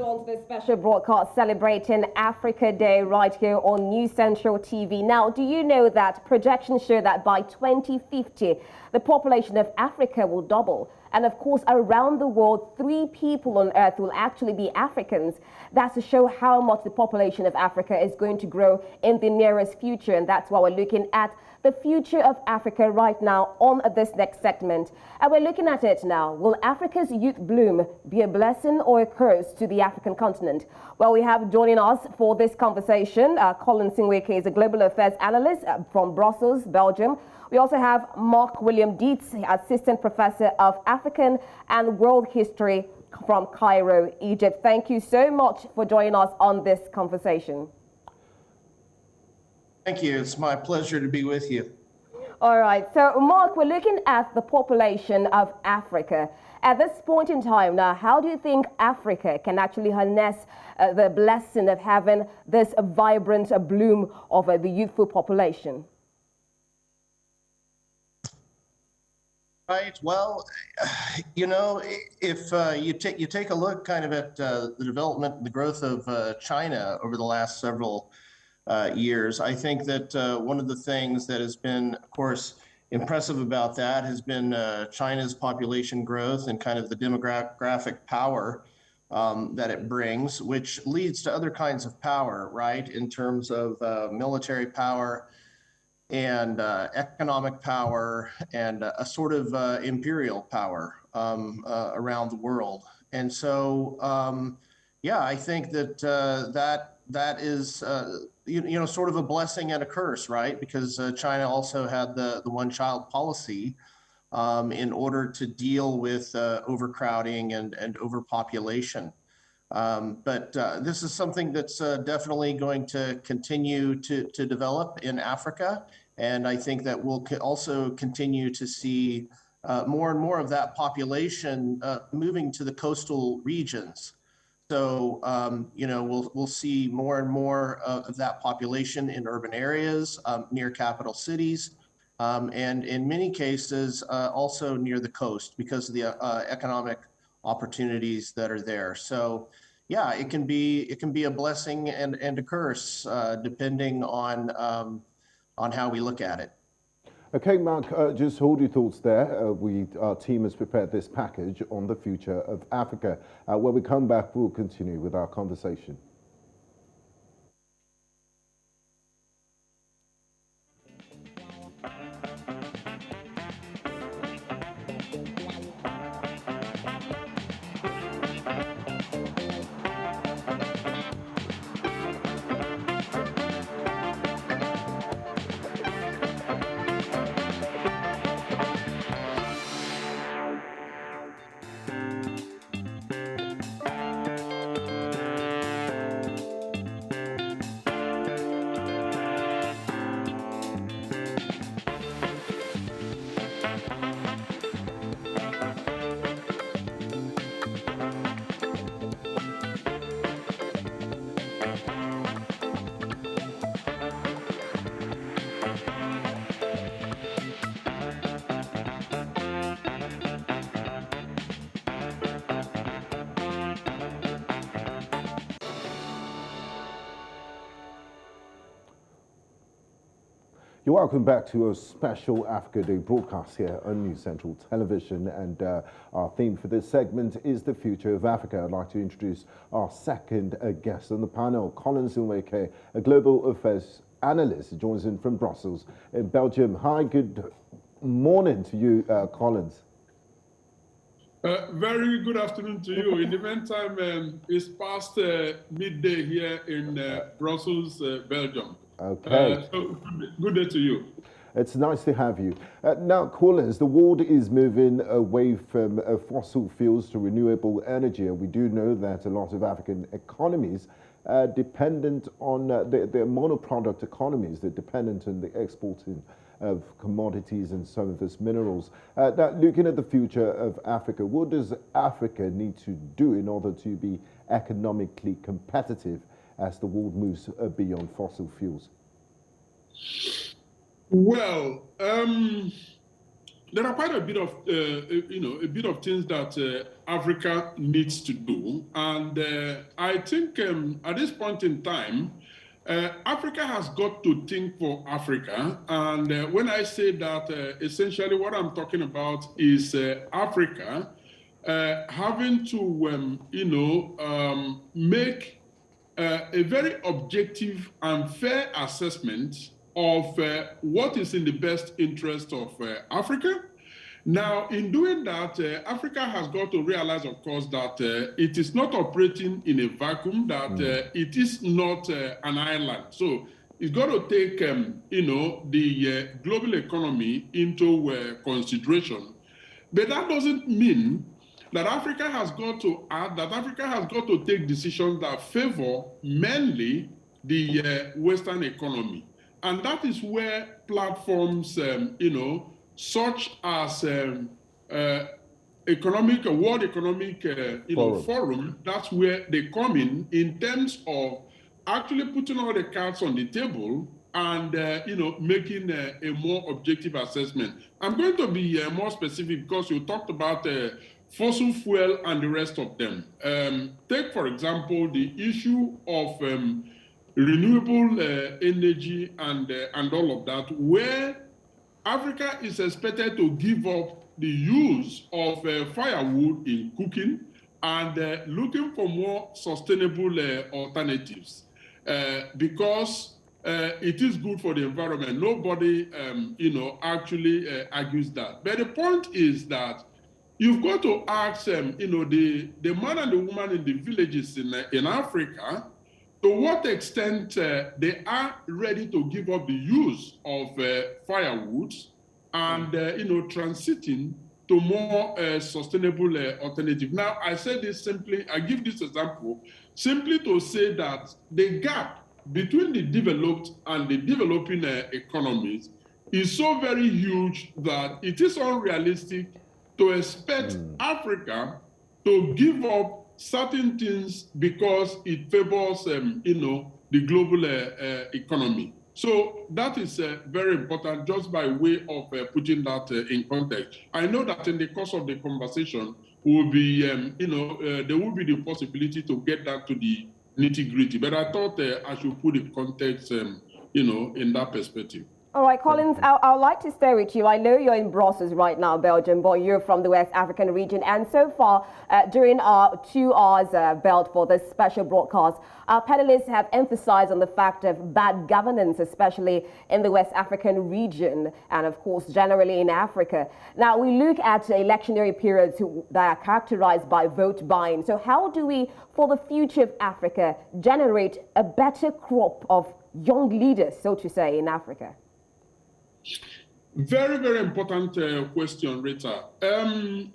On to this special broadcast celebrating Africa Day right here on News Central TV. Now, do you know that projections show that by 2050, the population of Africa will double? And of course, around the world, 3 people on Earth will actually be Africans. That's to show how much the population of Africa is going to grow in the nearest future. And that's why we're looking at the future of Africa right now on this next segment. And we're looking at it now. Will Africa's youth bloom be a blessing or a curse to the African continent? Well, we have joining us for this conversation, Nweke is a global affairs analyst from Brussels, Belgium. We also have Mark William Deets, assistant professor of African and world history from Cairo, Egypt. Thank you so much for joining us on this conversation. Thank you. It's my pleasure to be with you. All right. So, Mark, we're looking at the population of Africa. At this point in time now, how do you think Africa can actually harness the blessing of having this vibrant bloom of the youthful population? Right. Well, you know, if you take a look kind of at the development and the growth of China over the last several years, I think that one of the things that has been, of course, impressive about that has been China's population growth and kind of the demographic power that it brings, which leads to other kinds of power, right, in terms of military power and economic power and a sort of imperial power around the world. And so, yeah, I think that that is, you know, sort of a blessing and a curse, right? Because China also had the one-child policy in order to deal with overcrowding and overpopulation. But this is something that's definitely going to continue to develop in Africa. And I think that we'll also continue to see more and more of that population moving to the coastal regions. So, you know, we'll see more and more of that population in urban areas, near capital cities, and in many cases also near the coast because of the economic opportunities that are there. So, yeah, it can be a blessing and a curse depending on how we look at it. Okay, Mark, just hold your thoughts there. Our team has prepared this package on the future of Africa. When we come back, we'll continue with our conversation. You're welcome back to a special Africa Day broadcast here on News Central Television, and our theme for this segment is the future of Africa. I'd like to introduce our second guest on the panel, Nweke, a global affairs analyst, joins in from Brussels in Belgium. Hi, good morning to you, Collins. Very good afternoon to you. In the meantime, it's past midday here in Brussels, Belgium. Okay. So good day to you. It's nice to have you. Now, Collins, the world is moving away from fossil fuels to renewable energy. And we do know that a lot of African economies are dependent on their monoproduct economies. They're dependent on the exporting of commodities and some of its minerals. Now, looking at the future of Africa, what does Africa need to do in order to be economically competitive as the world moves beyond fossil fuels? Well, there are quite a bit of, a bit of things that Africa needs to do. And I think at this point in time, Africa has got to think for Africa. And when I say that, essentially what I'm talking about is Africa having to, make a very objective and fair assessment of what is in the best interest of Africa. Now, in doing that, Africa has got to realize, of course, that it is not operating in a vacuum, that it is not an island. So it's got to take, the global economy into consideration. But that doesn't mean that Africa has got to add, that Africa has got to take decisions that favor mainly the Western economy. And that is where platforms, such as World Economic Forum, that's where they come in terms of actually putting all the cards on the table and making a more objective assessment. I'm going to be more specific because you talked about fossil fuel and the rest of them. Take, for example, the issue of renewable energy and all of that, where Africa is expected to give up the use of firewood in cooking and looking for more sustainable alternatives because it is good for the environment. Nobody, actually argues that. But the point is that you've got to ask, the man and the woman in the villages in Africa, to what extent they are ready to give up the use of firewood and, transiting to more sustainable alternative. Now, I say this simply, I give this example simply to say that the gap between the developed and the developing economies is so very huge that it is unrealistic to expect Africa to give up certain things because it favors, the global economy. So that is very important, just by way of putting that in context. I know that in the course of the conversation, will be, there will be the possibility to get down to the nitty-gritty. But I thought I should put the context, in that perspective. All right, Collins, I'd like to stay with you. I know you're in Brussels right now, Belgium, but you're from the West African region. And so far, during our 2 hours belt for this special broadcast, our panelists have emphasized on the fact of bad governance, especially in the West African region and, of course, generally in Africa. Now, we look at electionary periods that are characterized by vote buying. So how do we, for the future of Africa, generate a better crop of young leaders, so to say, in Africa? Very, very important question, Rita.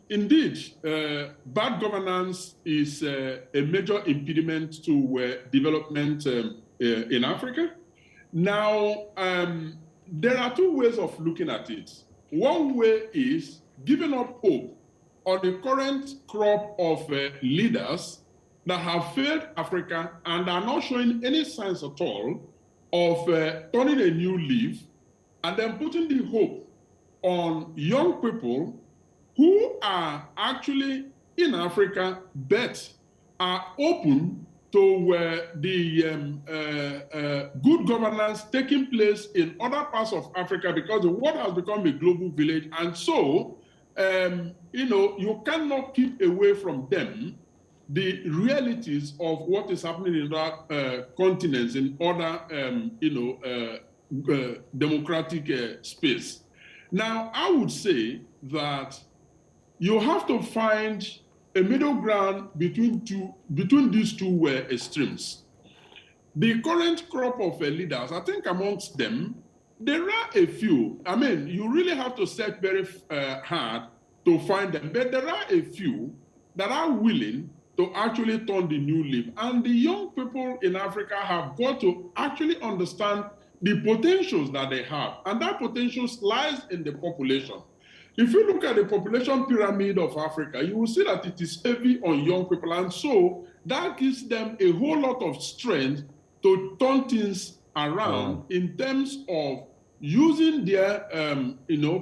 Indeed, bad governance is a major impediment to development in Africa. Now, there are 2 ways of looking at it. One way is giving up hope on the current crop of leaders that have failed Africa and are not showing any signs at all of turning a new leaf, and then putting the hope on young people who are actually in Africa but are open to the good governance taking place in other parts of Africa, because the world has become a global village. And so, you cannot keep away from them the realities of what is happening in other continents, in other, democratic space. Now, I would say that you have to find a middle ground between these 2 extremes. The current crop of leaders, I think amongst them, there are a few. I mean, you really have to search very hard to find them, but there are a few that are willing to actually turn the new leaf. And the young people in Africa have got to actually understand the potentials that they have. And that potential lies in the population. If you look at the population pyramid of Africa, you will see that it is heavy on young people. And so that gives them a whole lot of strength to turn things around in terms of using their,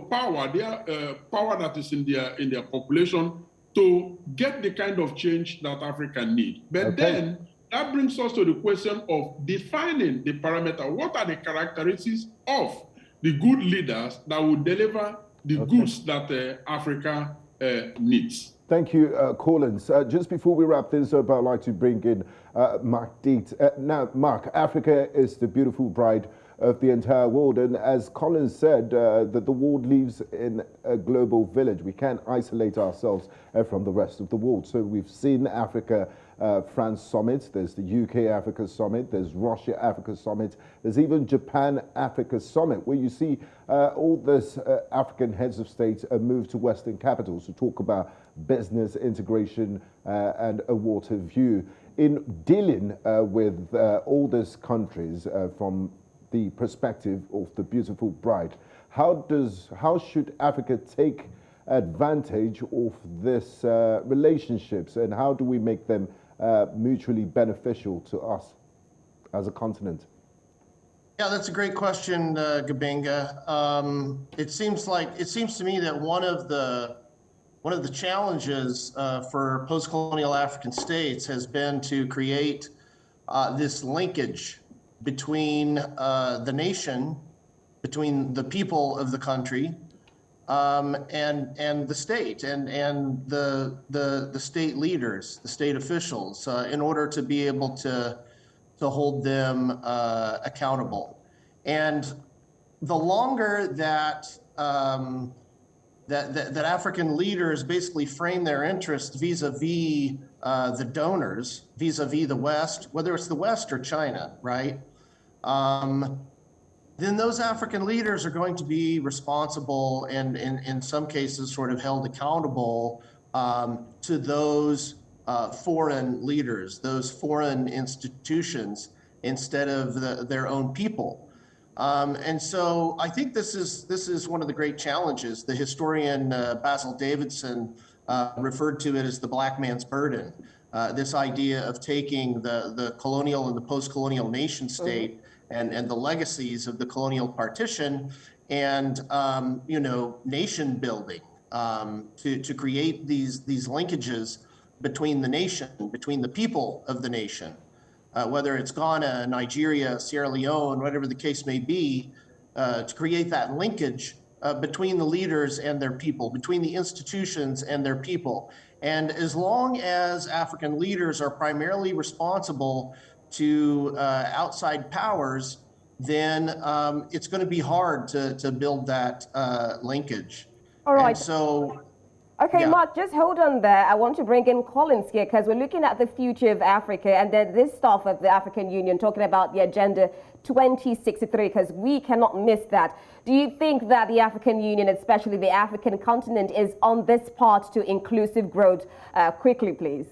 power, their power that is in their population to get the kind of change that Africa needs. But then that brings us to the question of defining the parameter. What are the characteristics of the good leaders that will deliver the goods that Africa needs? Thank you, Collins. Just before we wrap things up, I'd like to bring in Mark Deets. Now, Mark, Africa is the beautiful bride of the entire world. And as Collins said, that the world lives in a global village. We can't isolate ourselves from the rest of the world. So we've seen Africa France Summit, there's the UK Africa Summit, there's Russia Africa Summit, there's even Japan Africa Summit, where you see all this African heads of state move to Western capitals to talk about business integration and a water view. In dealing with all these countries from the perspective of the beautiful bride, how should Africa take advantage of this relationships, and how do we make them mutually beneficial to us as a continent? Yeah, that's a great question, Gbenga. It seems to me that one of the challenges for post-colonial African states has been to create this linkage between the nation, between the people of the country, and the state and the state leaders, the state officials, in order to be able to hold them accountable. And the longer that that African leaders basically frame their interests vis-a-vis the donors, vis-a-vis the West, whether it's the West or China, right? Then those African leaders are going to be responsible and in some cases sort of held accountable to those foreign leaders, those foreign institutions, instead of their own people. And so I think this is one of the great challenges. The historian Basil Davidson referred to it as the black man's burden. This idea of taking the colonial and the post-colonial nation state and the legacies of the colonial partition and nation building to create these linkages between the nation, between the people of the nation, whether it's Ghana, Nigeria, Sierra Leone, whatever the case may be, to create that linkage between the leaders and their people, between the institutions and their people. And as long as African leaders are primarily responsible to outside powers, then it's going to be hard to build that linkage. All right. And so, okay, yeah. Mark, just hold on there. I want to bring in Collins here because we're looking at the future of Africa and then this stuff of the African Union, talking about the Agenda 2063, because we cannot miss that. Do you think that the African Union, especially the African continent, is on this path to inclusive growth? Quickly, please.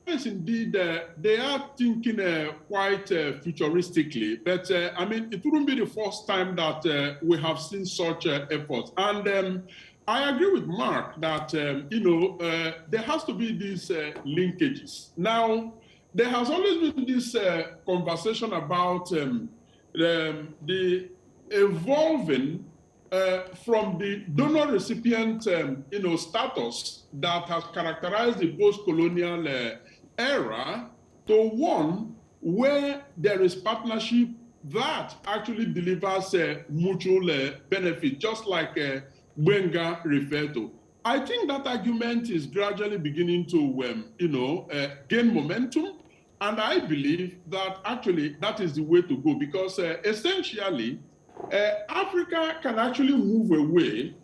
Yes, indeed, they are thinking quite futuristically, but I mean, it wouldn't be the first time that we have seen such efforts. And I agree with Mark that, there has to be these linkages. Now, there has always been this conversation about the evolving from the donor-recipient, status that has characterized the post-colonial era to one where there is partnership that actually delivers mutual benefit, just like Gbenga referred to. I think that argument is gradually beginning to, gain momentum. And I believe that actually that is the way to go, because essentially, Africa can actually move away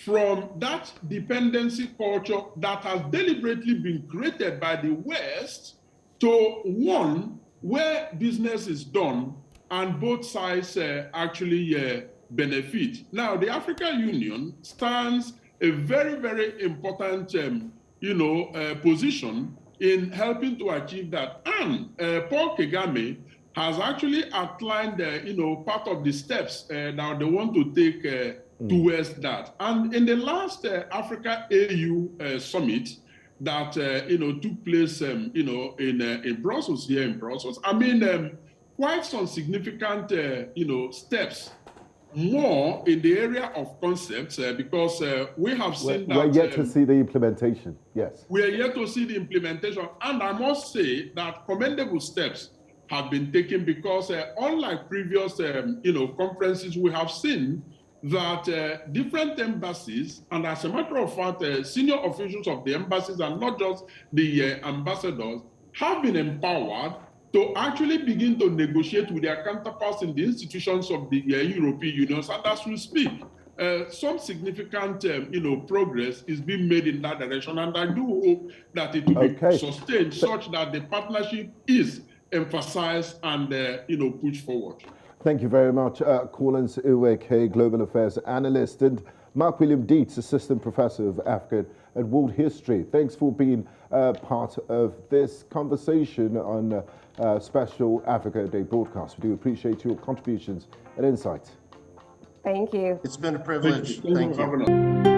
from that dependency culture that has deliberately been created by the West to one where business is done and both sides actually benefit. Now, the African Union stands a very, very important, position in helping to achieve that. And Paul Kagame has actually outlined, part of the steps that they want to take towards that. And in the last Africa AU summit that, took place, in Brussels, here in Brussels, I mean, quite some significant, steps more in the area of concepts because we have seen that we're yet to see the implementation. Yes, we are yet to see the implementation, and I must say that commendable steps have been taken because unlike previous conferences, we have seen that different embassies, and as a matter of fact, senior officials of the embassies and not just the ambassadors, have been empowered to actually begin to negotiate with their counterparts in the institutions of the European Union. And as we speak, some significant, progress is being made in that direction. And I do hope that it will be sustained such that the partnership is emphasized and, pushed forward. Thank you very much, Collins Nweke, Global Affairs Analyst, and Mark William Deets, Assistant Professor of African and World History. Thanks for being part of this conversation on special Africa Day broadcast. We do appreciate your contributions and insights. Thank you. It's been a privilege. Thank you.